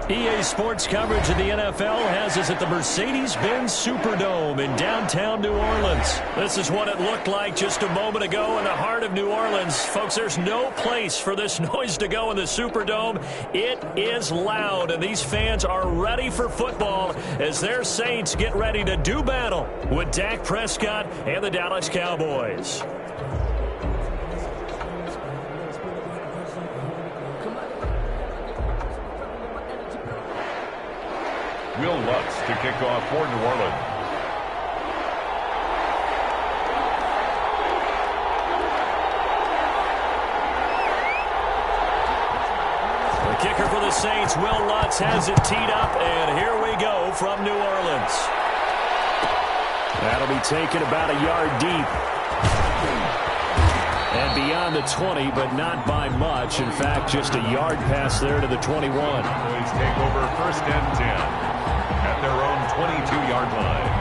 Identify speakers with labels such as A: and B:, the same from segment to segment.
A: EA Sports coverage of the NFL has us at the Mercedes-Benz Superdome in downtown New Orleans. This is what it looked like just a moment ago in the heart of New Orleans. Folks, there's no place for this noise to go in the Superdome. It is loud, and these fans are ready for football as their Saints get ready to do battle with Dak Prescott and the Dallas Cowboys.
B: Will Lutz to kick off for New Orleans.
A: The kicker for the Saints, Will Lutz, has it teed up, and here we go from New Orleans. That'll be taken about a yard deep. And beyond the 20, but not by much. In fact, just a yard pass there to the 21.
B: Cowboys take over 1st and 10. At their own 22-yard line.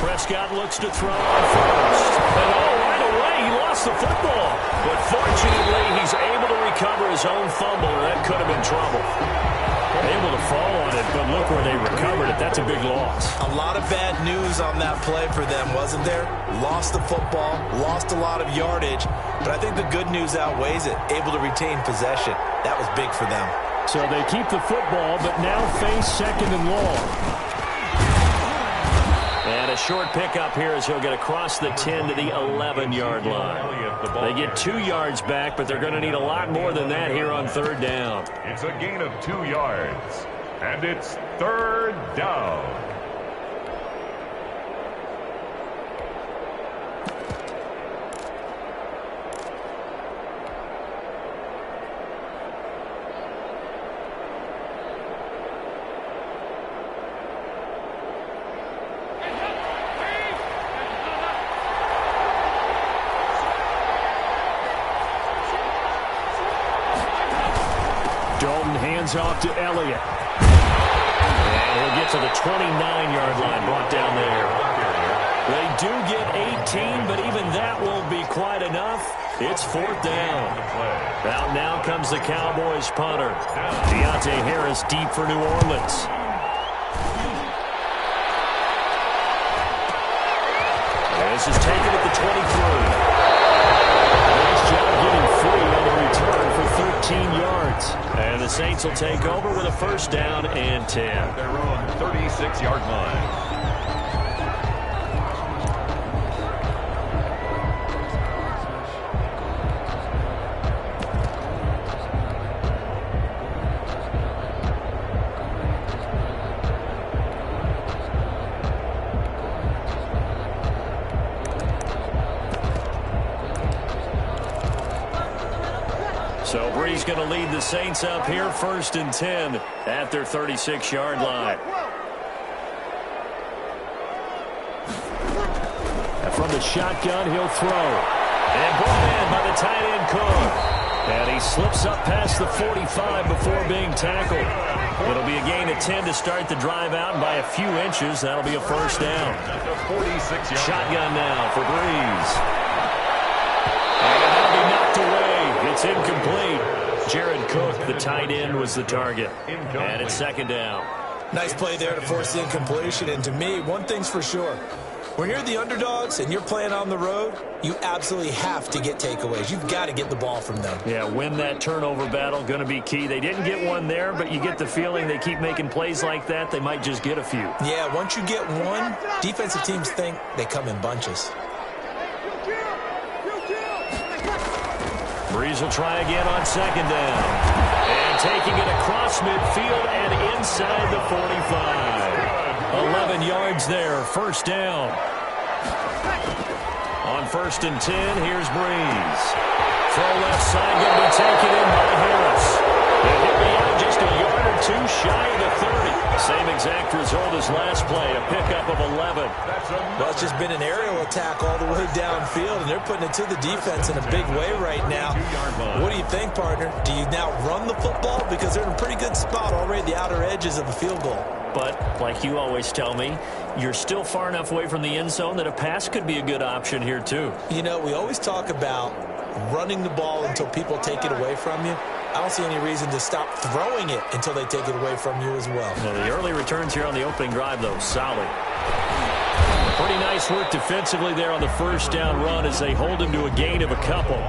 A: Prescott looks to throw on first. And right away, he lost the football. But fortunately, he's able to recover his own fumble, or that could have been trouble. Able to fall on it, but look where they recovered it. That's a big loss.
C: A lot of bad news on that play for them, wasn't there? Lost the football, lost a lot of yardage, but I think the good news outweighs it. Able to retain possession. That was big for them.
A: So they keep the football, but now face 2nd and long. And a short pickup here as he'll get across the 10 to the 11-yard line. They get 2 yards back, but they're going to need a lot more than that here on 3rd down.
B: It's a gain of 2 yards, and it's 3rd down.
A: Hands off to Elliott. And he'll get to the 29-yard line, brought down there. They do get 18, but even that won't be quite enough. It's 4th down. Out now comes the Cowboys punter. Deontay Harris deep for New Orleans. This is taken at the 23. Nice job getting free on the return for 13 yards. And the Saints will take over with a 1st down and 10.
B: Their own 36-yard line.
A: So Bree's going to lead the Saints up here, 1st and 10 at their 36-yard line. And from the shotgun, he'll throw. And brought in by the tight end Cook. And he slips up past the 45 before being tackled. It'll be a gain of 10 to start the drive out, and by a few inches, that'll be a 1st down. Shotgun now for Breeze. And that'll be knocked away. It's incomplete. Jared Cook, the tight end, was the target. And it's 2nd down.
C: Nice play there to force the incompletion. And to me, one thing's for sure. When you're the underdogs and you're playing on the road, you absolutely have to get takeaways. You've got to get the ball from them.
A: Yeah, win that turnover battle, going to be key. They didn't get one there, but you get the feeling they keep making plays like that, they might just get a few.
C: Yeah, once you get one, defensive teams think they come in bunches.
A: Breeze will try again on 2nd down. And taking it across midfield and inside the 45. 11 yards there, 1st down. On 1st and 10, here's Breeze. Throw left side, going to be taken in by Harris. And he'll be out just a yard or two shy of the 30. Same exact result as last play, a pickup of 11.
C: Well, it's just been an aerial attack all the way downfield, and they're putting it to the defense in a big way right now. What do you think, partner? Do you now run the football? Because they're in a pretty good spot already at the outer edges of the field goal.
A: But, like you always tell me, you're still far enough away from the end zone that a pass could be a good option here, too.
C: You know, we always talk about running the ball until people take it away from you. I don't see any reason to stop throwing it until they take it away from you as well.
A: Well, the early returns here on the opening drive, though, solid. Pretty nice work defensively there on the first down run as they hold him to a gain of a couple.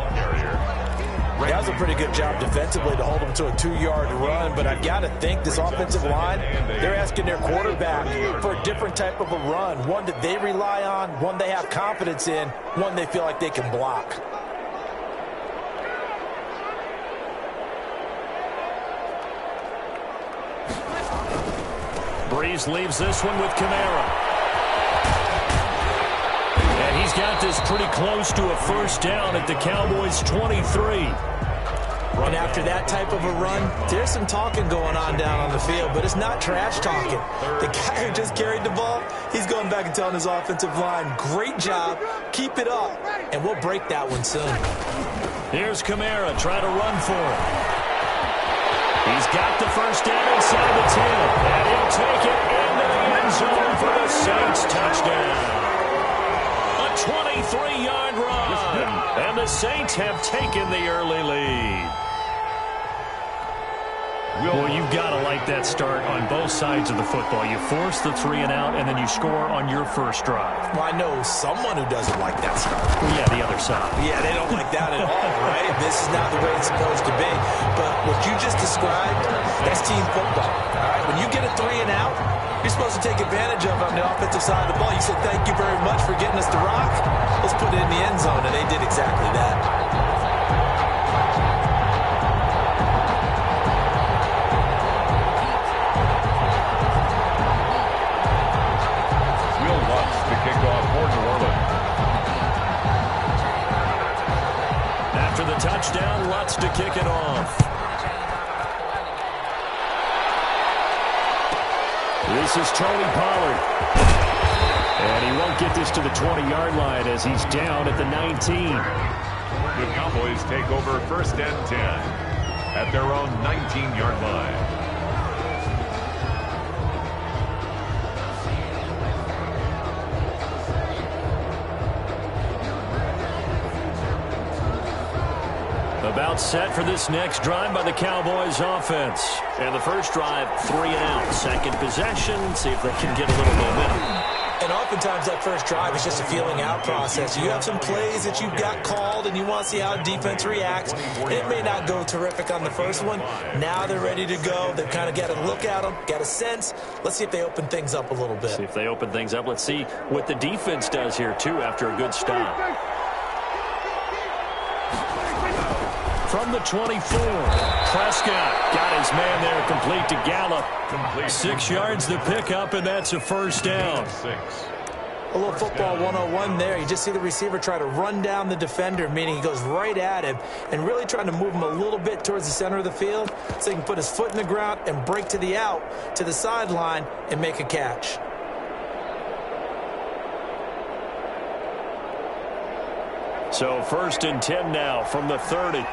C: That was a pretty good job defensively to hold him to a 2-yard run, but I've got to think this offensive line, they're asking their quarterback for a different type of a run, one that they rely on, one they have confidence in, one they feel like they can block.
A: Breeze leaves this one with Kamara. And he's got this pretty close to a first down at the Cowboys' 23.
C: And after that type of a run, there's some talking going on down on the field, but it's not trash talking. The guy who just carried the ball, he's going back and telling his offensive line, great job, keep it up, and we'll break that one soon.
A: Here's Kamara trying to run for it. He's got the first down inside the 10, and he'll take it into the end zone for the Saints touchdown. A 23-yard run, and the Saints have taken the early lead. Well, you've got to like that start on both sides of the football. You force the 3 and out, and then you score on your first drive.
C: Well, I know someone who doesn't like that start.
A: Well, yeah, the other side.
C: Yeah, they don't like that at all, right? This is not the way it's supposed to be. But what you just described, that's team football. All right, when you get a 3 and out, you're supposed to take advantage of on the offensive side of the ball. You said, thank you very much for getting us the rock. Let's put it in the end zone, and they did exactly that.
A: After the touchdown, Lutz to kick it off. This is Tony Pollard. And he won't get this to the 20-yard line as he's down at the 19.
B: The Cowboys take over first and 10 at their own 19-yard line.
A: About set for this next drive by the Cowboys offense. And the first drive, 3 and out. Second possession, see if they can get a little momentum.
C: And oftentimes that first drive is just a feeling out process. You have some plays that you've got called and you want to see how defense reacts. It may not go terrific on the first one. Now they're ready to go. They've kind of got to look at them, got a sense. Let's see if they open things up a little bit.
A: See if they open things up. Let's see what the defense does here, too, after a good stop. From the 24, Prescott got his man there complete to Gallup. 6 yards to pick up, and that's a first down.
C: A little football 101 there. You just see the receiver try to run down the defender, meaning he goes right at him and really trying to move him a little bit towards the center of the field so he can put his foot in the ground and break to the out, to the sideline, and make a catch.
A: So first and 10 now from the 30.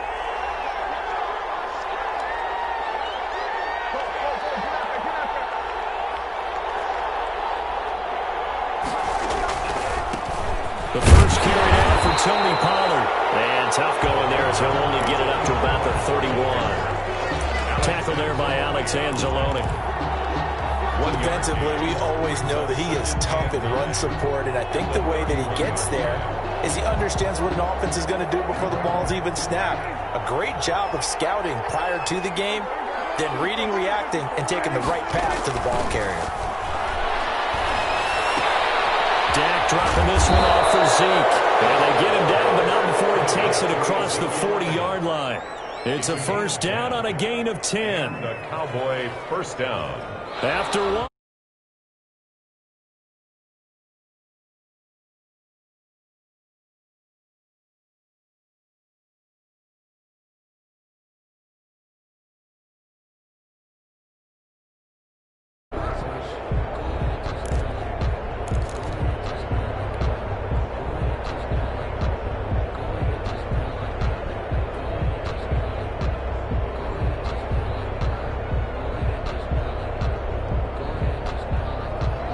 A: The first carry out for Tony Pollard. And tough going there as he'll only get it up to about the 31. Tackled there by Alex Anzalone.
C: Defensively, we always know that he is tough in run support, and I think the way that he gets there is he understands what an offense is going to do before the ball's even snapped. A great job of scouting prior to the game, then reading, reacting, and taking the right path to the ball carrier.
A: Dak dropping this one off for Zeke. And they get him down, but not before he takes it across the 40-yard line. It's a first down on a gain of 10.
B: The Cowboy first down.
A: After one.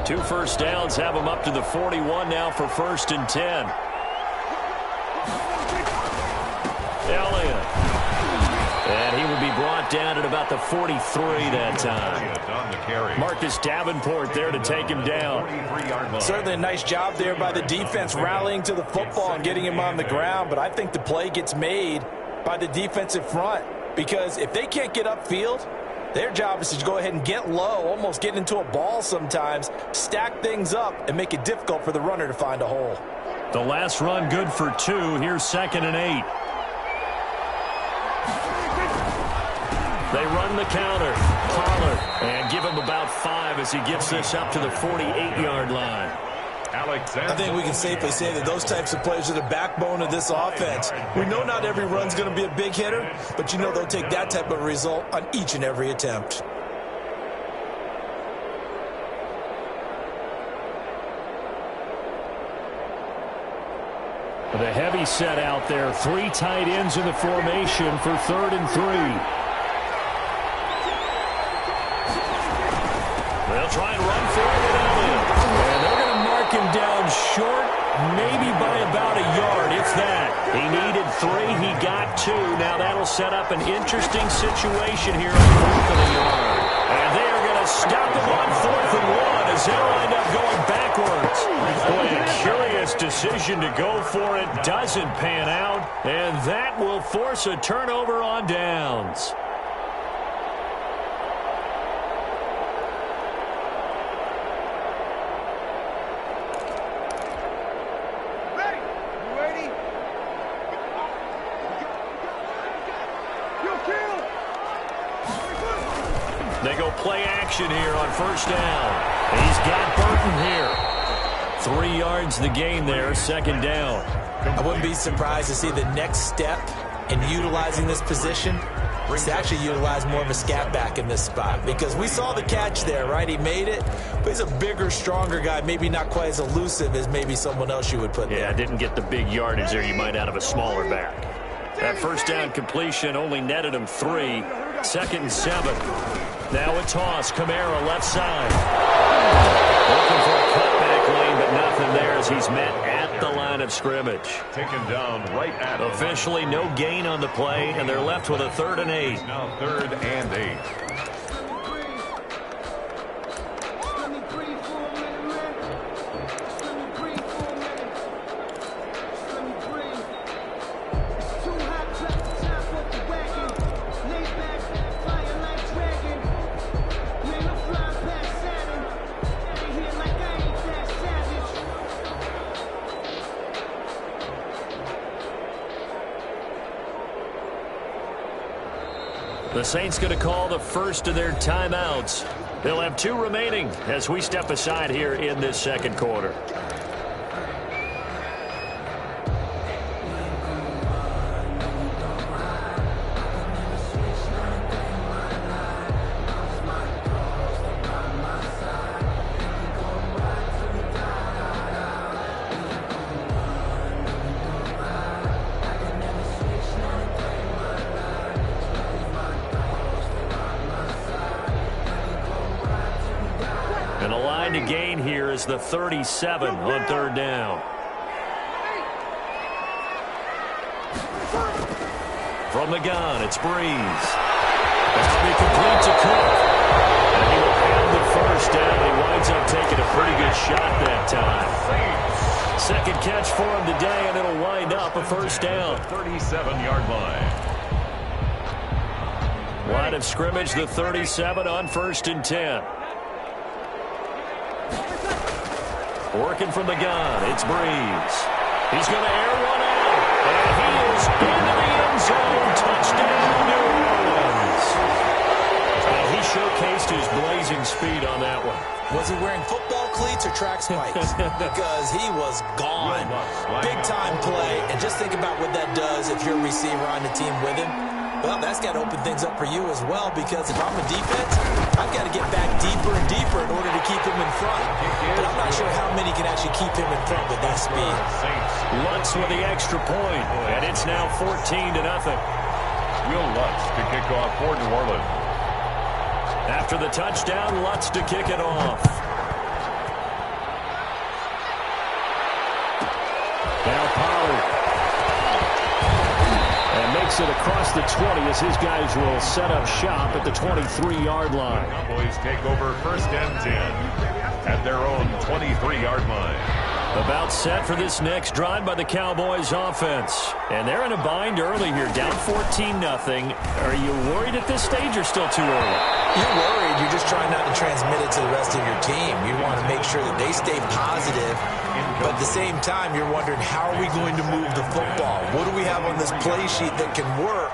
A: 2 first downs have him up to the 41 now for 1st and 10. Elliott. And he will be brought down at about the 43 that time. Marcus Davenport there to take him down.
C: Certainly a nice job there by the defense rallying to the football and getting him on the ground, but I think the play gets made by the defensive front because if they can't get upfield, their job is to go ahead and get low, almost get into a ball sometimes, stack things up, and make it difficult for the runner to find a hole.
A: The last run good for 2. Here's 2nd and 8. They run the counter. Pollard. And give him about 5 as he gets this up to the 48-yard line.
C: I think we can safely say that those types of plays are the backbone of this offense. We know not every run's going to be a big hitter, but you know they'll take that type of result on each and every attempt.
A: With a heavy set out there, 3 tight ends in the formation for 3rd and 3. They'll try and run for it with Elliott. And they're going to mark him down short, maybe by about a yard, if that. He needed 3. He got 2. Now that'll set up an interesting situation here on 4th and a yard. And they are going to stop him on 4th and 1 as they'll end up going backwards. Boy, a curious decision to go for it. Doesn't pan out. And that will force a turnover on downs. They go play action here on 1st down. He's got Burton here. 3 yards the gain there, 2nd down.
C: I wouldn't be surprised to see the next step in utilizing this position is to actually utilize more of a scat back in this spot because we saw the catch there, right? He made it, but he's a bigger, stronger guy, maybe not quite as elusive as maybe someone else you would put there.
A: Yeah, didn't get the big yardage there you might out of a smaller back. That 1st down completion only netted him 3. 2nd and 7. Now a toss. Kamara left side. Looking for a cutback lane, but nothing there as he's met at the line of scrimmage.
B: Taken down right at him.
A: Officially no gain on the play, and they're left with a 3rd and 8.
B: Now 3rd and 8.
A: The Saints going to call the first of their timeouts. They'll have 2 remaining as we step aside here in this 2nd quarter. And the line to gain here is the 37 on 3rd down. From the gun, it's Breeze. That'll be complete to Cook. And he will have the 1st down. He winds up taking a pretty good shot that time. 2nd catch for him today, and it'll wind up a 1st down.
B: 37-yard line.
A: Line of scrimmage, the 37 on 1st and 10. Working from the gun, it's Breeze. He's going to air one out, and he is into the end zone. Touchdown, New Orleans. And he showcased his blazing speed on that one.
C: Was he wearing football cleats or track spikes? Because he was gone. Big-time play, and just think about what that does if you're a receiver on the team with him. Well, that's got to open things up for you as well, because if I'm a defense, I've got to get back deeper and deeper in order to keep him in front. But I'm not sure how many can actually keep him in front with that speed.
A: Lutz with the extra point, and it's now 14-0.
B: Will Lutz to kick off for New Orleans.
A: After the touchdown, Lutz to kick it off. makes it across the 20 as his guys will set up shop at the 23-yard line.
B: Cowboys take over first and 10 at their own 23-yard line.
A: About set for this next drive by the Cowboys offense. And they're in a bind early here, down 14-0. Are you worried at this stage or still too early?
C: You're worried. You're just trying not to transmit it to the rest of your team. You want to make sure that they stay positive. But at the same time, you're wondering, how are we going to move the football? What do we have on this play sheet that can work?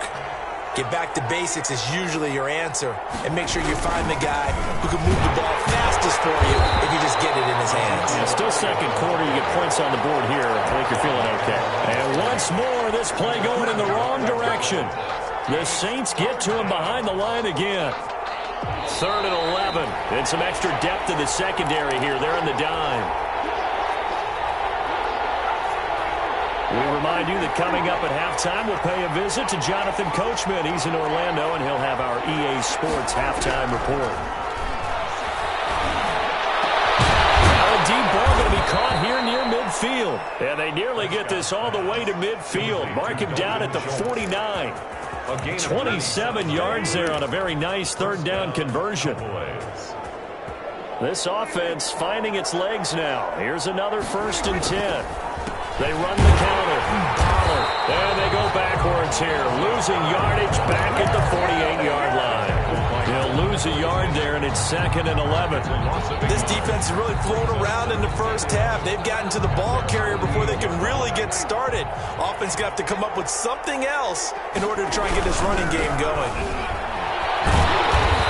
C: Get back to basics is usually your answer. And make sure you find the guy who can move the ball fastest for you if you just get it in his hands.
A: Yeah, still second quarter. You get points on the board here. I think you're feeling okay. And once more, this play going in the wrong direction. The Saints get to him behind the line again. 3rd and 11. And some extra depth in the secondary here. They're in the dime. We remind you that coming up at halftime, we'll pay a visit to Jonathan Coachman. He's in Orlando, and he'll have our EA Sports halftime report. Now a deep ball going to be caught here near midfield. And they nearly get this all the way to midfield. Mark him down at the 49. 27 yards there on a very nice 3rd down conversion. This offense finding its legs now. Here's another 1st and 10. They run the counter. Pollard. And they go backwards here. Losing yardage back at the 48-yard line. They'll lose a yard there, and it's 2nd and 11.
C: This defense is really flown around in the first half. They've gotten to the ball carrier before they can really get started. Offense got to come up with something else in order to try and get this running game going.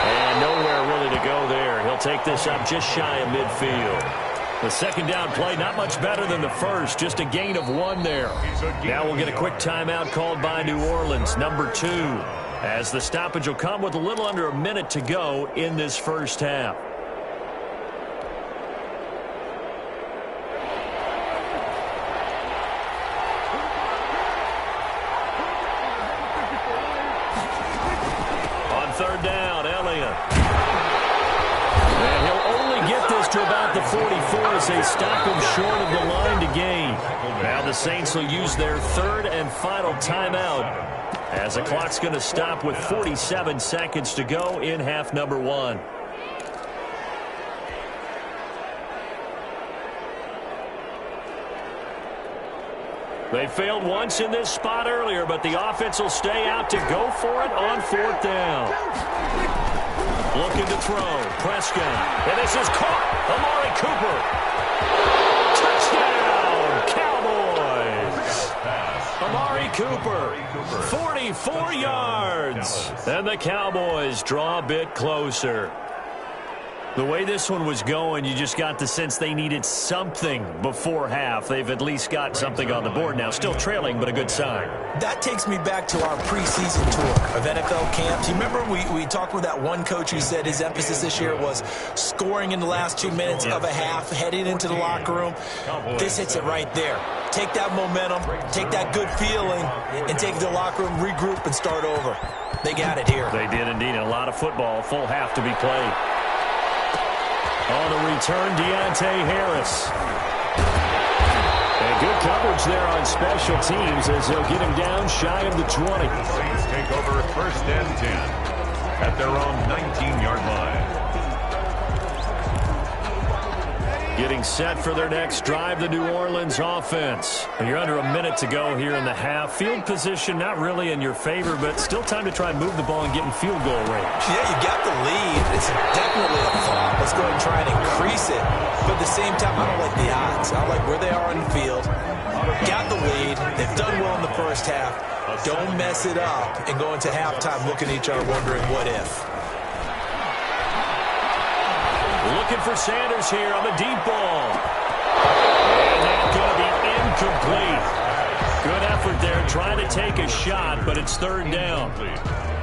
A: And nowhere really to go there. He'll take this up just shy of midfield. The 2nd down play, not much better than the first. Just a gain of 1 there. Now we'll get a quick timeout called by New Orleans, number 2. As the stoppage will come with a little under a minute to go in this first half. On 3rd down, Elliott. And he'll only get this to about the 44 as they stop him short of the line to gain. Now the Saints will use their 3rd and final timeout as the clock's going to stop with 47 seconds to go in half number 1. They failed once in this spot earlier, but the offense will stay out to go for it on 4th down. Looking to throw. Prescott. And this is caught. Amari Cooper. Touchdown, Cowboys. Amari Cooper. 44 yards. And the Cowboys draw a bit closer. The way this one was going, you just got the sense they needed something before half. They've at least got something on the board now. Still trailing, but a good sign.
C: That takes me back to our preseason tour of NFL camps. You remember we talked with that one coach who said his emphasis this year was scoring in the last 2 minutes of a half, heading into the locker room. This hits it right there. Take that momentum, take that good feeling, and take it to the locker room, regroup, and start over. They got it here.
A: They did indeed. A lot of football, full half to be played. On the return, Deontay Harris. And good coverage there on special teams as they'll get him down shy of the 20.
B: The Saints take over 1st and 10 at their own 19-yard line.
A: Getting set for their next drive, the New Orleans offense. And you're under a minute to go here in the half. Field position not really in your favor, but still time to try and move the ball and get in field goal range.
C: Yeah, you got the lead. It's definitely a thought. Let's go ahead and try and increase it. But at the same time, I don't like the odds. I like where they are on the field. Got the lead. They've done well in the first half. Don't mess it up and go into halftime looking at each other wondering what if.
A: Looking for Sanders here on the deep ball. And that's going to be incomplete. Good effort there trying to take a shot, but it's 3rd down.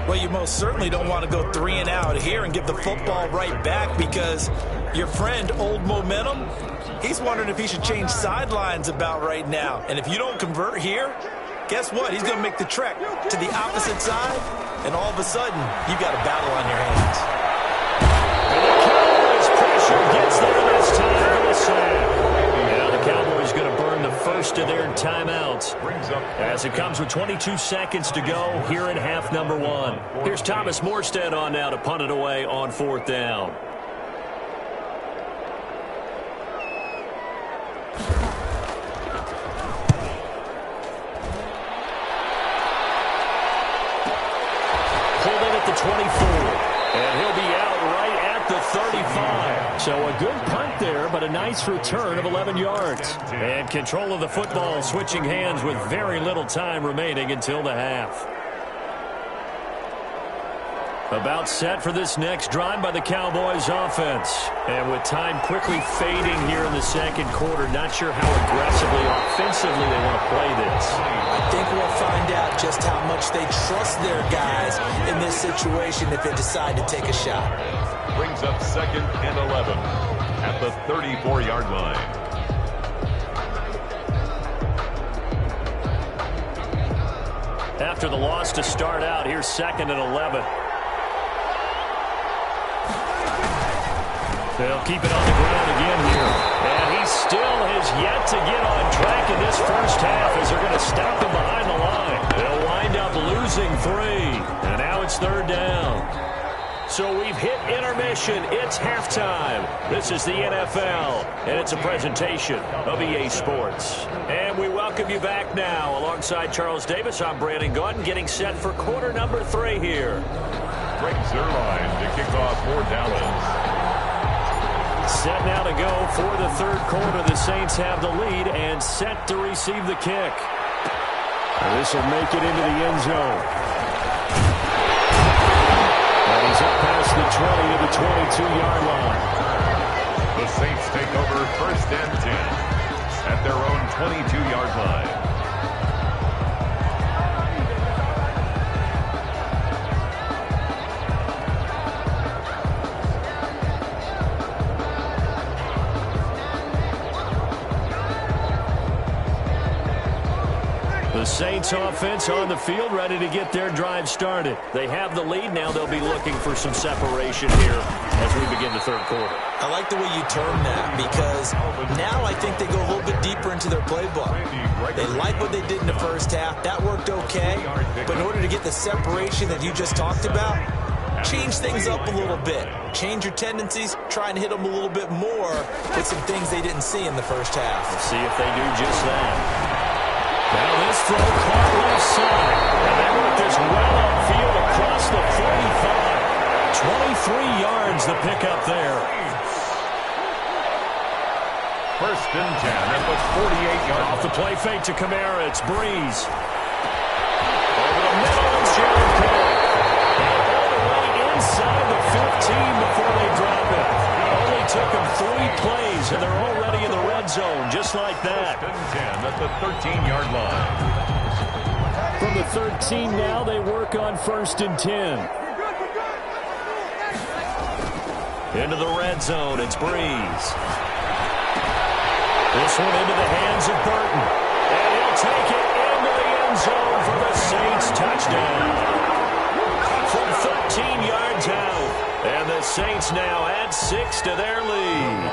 C: Well, you most certainly don't want to go 3 and out here and give the football right back because your friend, Old Momentum, he's wondering if he should change sidelines about right now. And if you don't convert here, guess what? He's going to make the trek to the opposite side, and all of a sudden, you've got a battle on your hands.
A: Gets there this time for the sack. Now the Cowboys going to burn the first of their timeouts, as it comes with 22 seconds to go here in half number one. Here's Thomas Morstead on now to punt it away on 4th down. Pulled in at the 24, and he'll be out right at the 35. So a good punt there, but a nice return of 11 yards. And control of the football switching hands with very little time remaining until the half. About set for this next drive by the Cowboys offense. And with time quickly fading here in the second quarter, not sure how aggressively, offensively they want to play this.
C: I think we'll find out just how much they trust their guys in this situation if they decide to take a shot.
B: Brings up 2nd and 11 at the 34-yard line.
A: After the loss to start out, here's 2nd and 11. They'll keep it on the ground again here. And he still has yet to get on track in this first half as they're going to stop him behind the line. They'll wind up losing 3. And now it's 3rd down. So we've hit intermission. It's halftime. This is the NFL, and it's a presentation of EA Sports. And we welcome you back now. Alongside Charles Davis, I'm Brandon Gaudin, getting set for quarter number 3 here.
B: Greg Zuerlein to kick off for Dallas.
A: Set now to go for the 3rd quarter. The Saints have the lead and set to receive the kick. This will make it into the end zone. And he's up past the 20 to the 22-yard line.
B: The Saints take over 1st and 10 at their own 22-yard line.
A: The Saints offense on the field, ready to get their drive started. They have the lead. Now they'll be looking for some separation here as we begin the 3rd quarter.
C: I like the way you term that, because now I think they go a little bit deeper into their playbook. They like what they did in the first half. That worked okay. But in order to get the separation that you just talked about, change things up a little bit. Change your tendencies. Try and hit them a little bit more with some things they didn't see in the first half.
A: Let's see if they do just that. Now this throw caught left side. And they work this well upfield across the 45. 23 yards the pickup there.
B: 1st and 10 at the 48-yard line.
A: Off the play fake to Kamara. It's Breeze. Over the middle, it's Jericho. And all the way inside the 15 before they drop it. Only took them 3 plays, and they're already in the red zone, just like that.
B: 1st and 10 at the 13-yard line.
A: From the 13 now, they work on 1st and 10. Into the red zone, it's Breeze. This one into the hands of Burton. And he'll take it into the end zone for the Saints touchdown. From 13 yards out. And the Saints now add 6 to their lead.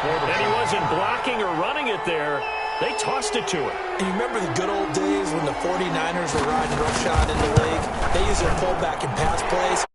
A: And he wasn't blocking or running it there. They tossed it to him.
C: And you remember the good old days when the 49ers were riding roughshod in the league? They used their fullback in pass plays.